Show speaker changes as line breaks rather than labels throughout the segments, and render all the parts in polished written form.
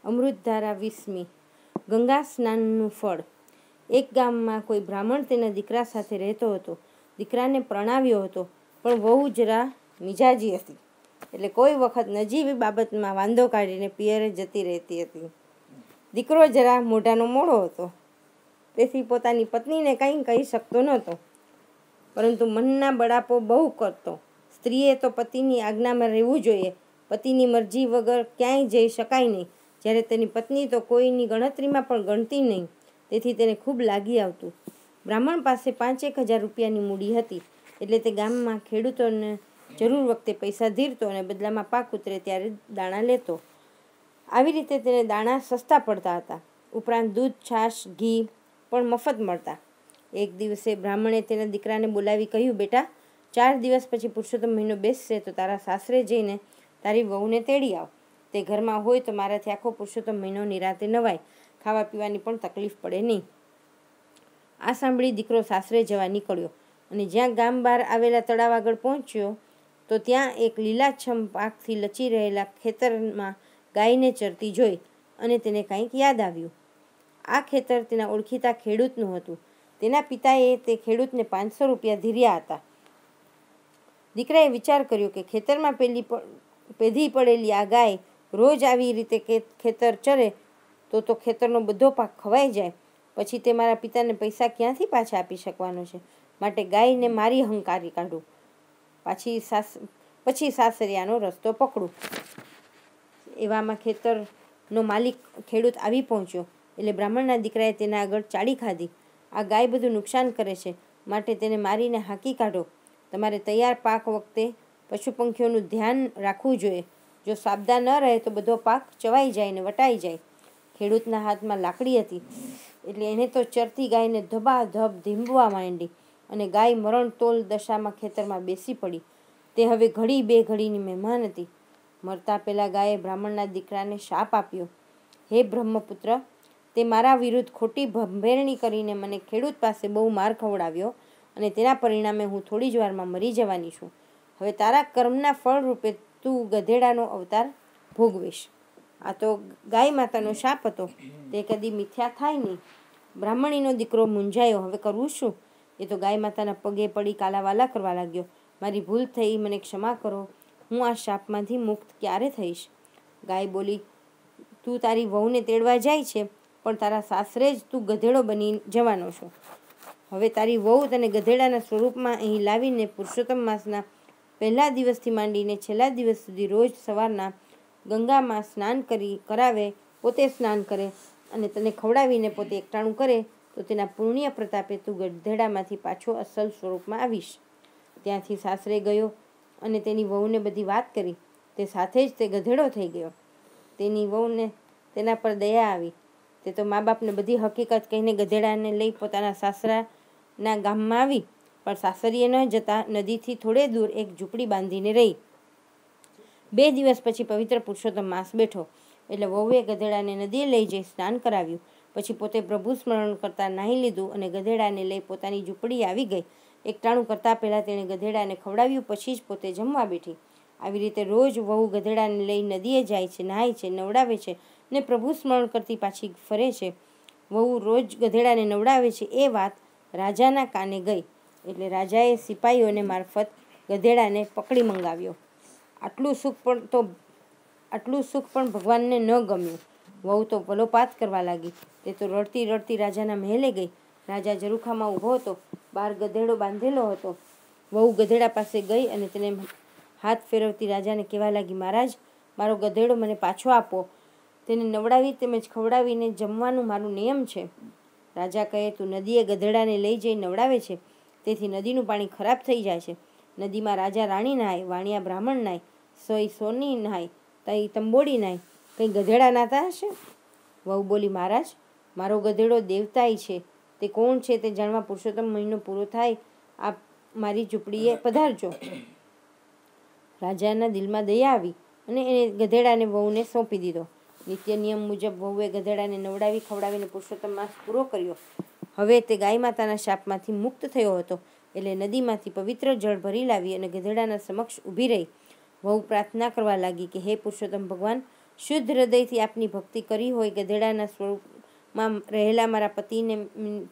અમૃતધારા 20મી. ગંગા સ્નાનનું ફળ. એક ગામમાં કોઈ બ્રાહ્મણ તેના દીકરા સાથે રહેતો હતો. દીકરાને પરણાવ્યો હતો, પણ વહુ જરા મિજાજી હતી, એટલે કોઈ વખત નજીવી બાબતમાં વાંધો કાઢીને પિયરે જતી રહેતી હતી. દીકરો જરા મોઢાનો મોડો હતો, તેથી પોતાની પત્નીને કંઈ કહી શકતો નહોતો, પરંતુ મનના બળાપો બહુ કરતો. સ્ત્રીએ તો પતિની આજ્ઞામાં રહેવું જોઈએ. પતિની મરજી વગર ક્યાંય જઈ શકાય નહીં, જ્યારે તેની પત્ની તો કોઈની ગણતરીમાં પણ ગણતી નહીં. તેથી તેને ખૂબ લાગી આવતું. બ્રાહ્મણ પાસે 5,000 રૂપિયાની મૂડી હતી, એટલે તે ગામમાં ખેડૂતોને જરૂર વખતે પૈસા ધીરતો અને બદલામાં પાક ઉતરે ત્યારે દાણા લેતો. આવી રીતે તેને દાણા સસ્તા પડતા હતા. ઉપરાંત દૂધ, છાશ, ઘી પણ મફત મળતા. એક દિવસે બ્રાહ્મણે તેના દીકરાને બોલાવી કહ્યું, બેટા, 4 દિવસ પછી પુરુષોત્તમ મહિનો બેસશે તો તારા સાસરે જઈને તારી વહુને તેડી આવ. તે ઘરમાં હોય તો મારાથી આખો પુરુષોત્તમ મહિનો નિરાંતે નવાય, ખાવા પીવાની પણ તકલીફ પડે નહીં. આ સાંભળી દીકરો સાસરે જવા નીકળ્યો અને જ્યાં ગામ બહાર આવેલા તળાવ આગળ પહોંચ્યો તો ત્યાં એક લીલાછમ પાકથી લચી રહેલા ખેતરમાં ગાયને ચરતી જોઈ અને તેને કંઈક યાદ આવ્યું. આ ખેતર તેના ઓળખીતા ખેડૂતનું હતું. તેના પિતાએ તે ખેડૂતને 500 રૂપિયા ધીર્યા હતા. દીકરાએ વિચાર કર્યો કે ખેતરમાં પેધી પડેલી આ ગાય રોજ આવી રીતે ખેતર ચરે તો ખેતરનો બધો પાક ખવાઈ જાય. પછી તે મારા પિતાને પૈસા ક્યાંથી પાછા આપી શકવાનો છે? માટે ગાયને મારી હંકારી કાઢું, પછી સાસરિયાનો રસ્તો પકડું. એવામાં ખેતરનો માલિક ખેડૂત આવી પહોંચ્યો, એટલે બ્રાહ્મણના દીકરાએ તેના આગળ ચાડી ખાધી. આ ગાય બધું નુકસાન કરે છે, માટે તેને મારીને હાંકી કાઢો. તમારે તૈયાર પાક વખતે પશુ પંખીઓનું ધ્યાન રાખવું જોઈએ. જો સાબદા ન રહે તો બધો પાક ચવાઈ જાય ને વટાઈ જાય. ખેડૂતના હાથમાં લાકડી હતી, એટલે એને તો ચરતી ગાયને ધબાધબ ધીંબવા માંડી અને ગાય મરણતોલ દશામાં ખેતરમાં બેસી પડી. તે હવે ઘડી બે ઘડીની મહેમાન હતી. મરતા પહેલાં ગાયે બ્રાહ્મણના દીકરાને શાપ આપ્યો, હે બ્રહ્મપુત્ર, તે મારા વિરુદ્ધ ખોટી ભંભેરણી કરીને મને ખેડૂત પાસે બહુ માર ખવડાવ્યો અને તેના પરિણામે હું થોડી જ વારમાં મરી જવાની છું. હવે તારા કર્મના ફળ રૂપે તું ગધેડાનો અવતાર ભોગવીશ. આ તો ગાય માતાનો શાપ હતો, તે કદી મિથ્યા થાય નહીં. બ્રાહ્મણીનો દીકરો મૂંઝાયો, હવે કરવું શું? એ તો ગાય માતાના પગે પડી કાલાવાલા કરવા લાગ્યો, મારી ભૂલ થઈ, મને ક્ષમા કરો, હું આ શાપમાંથી મુક્ત ક્યારે થઈશ? ગાય બોલી, તું તારી વહુને તેડવા જાય છે, પણ તારા સાસરે જ તું ગધેડો બની જવાનો છો. હવે તારી વહુ તને ગધેડાના સ્વરૂપમાં અહીં લાવીને પુરુષોત્તમ માસના પહેલા દિવસથી માંડીને છેલ્લા દિવસ સુધી રોજ સવારના ગંગામાં સ્નાન કરાવે, પોતે સ્નાન કરે અને તને ખવડાવીને પોતે એકટાણું કરે તો તેના પુણ્ય પ્રતાપે તું ગધેડામાંથી પાછો અસલ સ્વરૂપમાં આવીશ. ત્યાંથી સાસરે ગયો અને તેની વહુને બધી વાત કરી. તે સાથે જ તે ગધેડો થઈ ગયો. તેની વહુને તેના પર દયા આવી. તે તો મા બાપને બધી હકીકત કહીને ગધેડાને લઈ પોતાના સાસરાના ગામમાં આવી, પણ સાસરીએ ન જતા નદીથી થોડે દૂર એક ઝૂંપડી બાંધીને રહી. 2 દિવસ પછી પવિત્ર પુરુષોત્તમ માસ બેઠો, એટલે વહુએ ગધેડાને નદીએ લઈ જઈ સ્નાન કરાવ્યું. પછી પોતે પ્રભુ સ્મરણ કરતા નાહી લીધું અને ગધેડાને લઈ પોતાની ઝૂંપડી આવી ગઈ. એકટાણું કરતાં પહેલાં તેણે ગધેડાને ખવડાવ્યું, પછી જ પોતે જમવા બેઠી. આવી રીતે રોજ વહુ ગધેડાને લઈ નદીએ જાય છે, નહાય છે, નવડાવે છે ને પ્રભુ સ્મરણ કરતી પાછી ફરે છે. વહુ રોજ ગધેડાને નવડાવે છે એ વાત રાજાના કાને ગઈ, એટલે રાજાએ સિપાહીઓને મારફત ગધેડાને પકડી મંગાવ્યો. આટલું સુખ પણ ભગવાનને ન ગમ્યું. વહુ તો વલોપાત કરવા લાગી. તે તો રડતી રડતી રાજાના મહેલે ગઈ. રાજા ઝરૂખામાં ઊભો હતો, બહાર ગધેડો બાંધેલો હતો. વહુ ગધેડા પાસે ગઈ અને તેને હાથ ફેરવતી રાજાને કહેવા લાગી, મહારાજ, મારો ગધેડો મને પાછો આપો. તેને નવડાવી તેમજ ખવડાવીને જમવાનું મારું નિયમ છે. રાજા કહે, તું નદીએ ગધેડાને લઈ જઈ નવડાવે છે, તેથી નદીનું પાણી ખરાબ થઈ જાય છે. નદીમાં રાજા રાણી નાય, વાણિયા બ્રાહ્મણ નાય, સોય સોની નાય, તઈ તંબોડી નાય, કંઈ ગધેડા નાતા હશે? વહુ બોલી, મહારાજ, મારો ગધેડો દેવતાઈ છે. તે કોણ છે તે જાણવા પુરુષોત્તમ મહિનો પૂરો થાય આપ મારી ઝૂંપડીએ પધારજો. રાજાના દિલમાં દયા આવી અને એને ગધેડાને વહુને સોંપી દીધો. નિત્ય નિયમ મુજબ વહુએ ગધેડાને નવડાવી ખવડાવીને પુરુષોત્તમ માસ પૂરો કર્યો. હવે તે ગાય માતાના શાપમાંથી મુક્ત થયો હતો, એટલે નદીમાંથી પવિત્ર જળ ભરી લાવી અને ગધેડાના સમક્ષ ઊભી રહી. વહુ પ્રાર્થના કરવા લાગી કે હે પુરુષોત્તમ ભગવાન, શુદ્ધ હૃદયથી આપની ભક્તિ કરી હોય, ગધેડાના સ્વરૂપમાં રહેલા મારા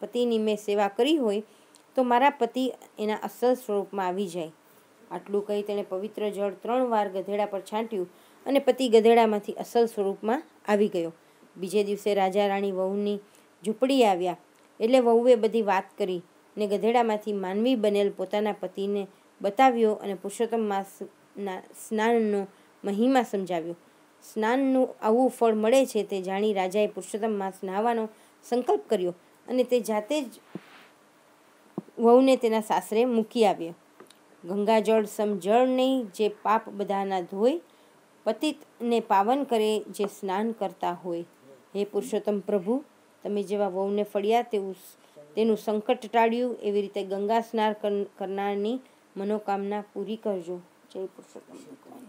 પતિની મેં સેવા કરી હોય, તો મારા પતિ એના અસલ સ્વરૂપમાં આવી જાય. આટલું કહી તેણે પવિત્ર જળ 3 વાર ગધેડા પર છાંટ્યું અને પતિ ગધેડામાંથી અસલ સ્વરૂપમાં આવી ગયો. બીજે દિવસે રાજા રાણી વહુની ઝૂંપડી આવ્યા, એટલે વહુએ બધી વાત કરી ને ગધેડામાંથી માનવી બનેલ પોતાના પતિને બતાવ્યો અને પુરુષોત્તમ માસના સ્નાનનો મહિમા સમજાવ્યો. સ્નાનનું આવું ફળ મળે છે તે જાણી રાજાએ પુરુષોત્તમ માસ નહાવાનો સંકલ્પ કર્યો અને તે જાતે જ વહુને તેના સાસરે મૂકી આવ્યો. ગંગાજળ સમ જળ નહીં જે પાપ બધાના ધોય, પતિતને પાવન કરે જે સ્નાન કરતા હોય. હે પુરુષોત્તમ પ્રભુ, તમે જેવા વહુને ફળ્યા તેનું સંકટ ટાળ્યું, એવી રીતે ગંગા સ્નાન કરનારની મનોકામના પૂરી કરજો. જય પુરુષોત્તમ ભગવાન.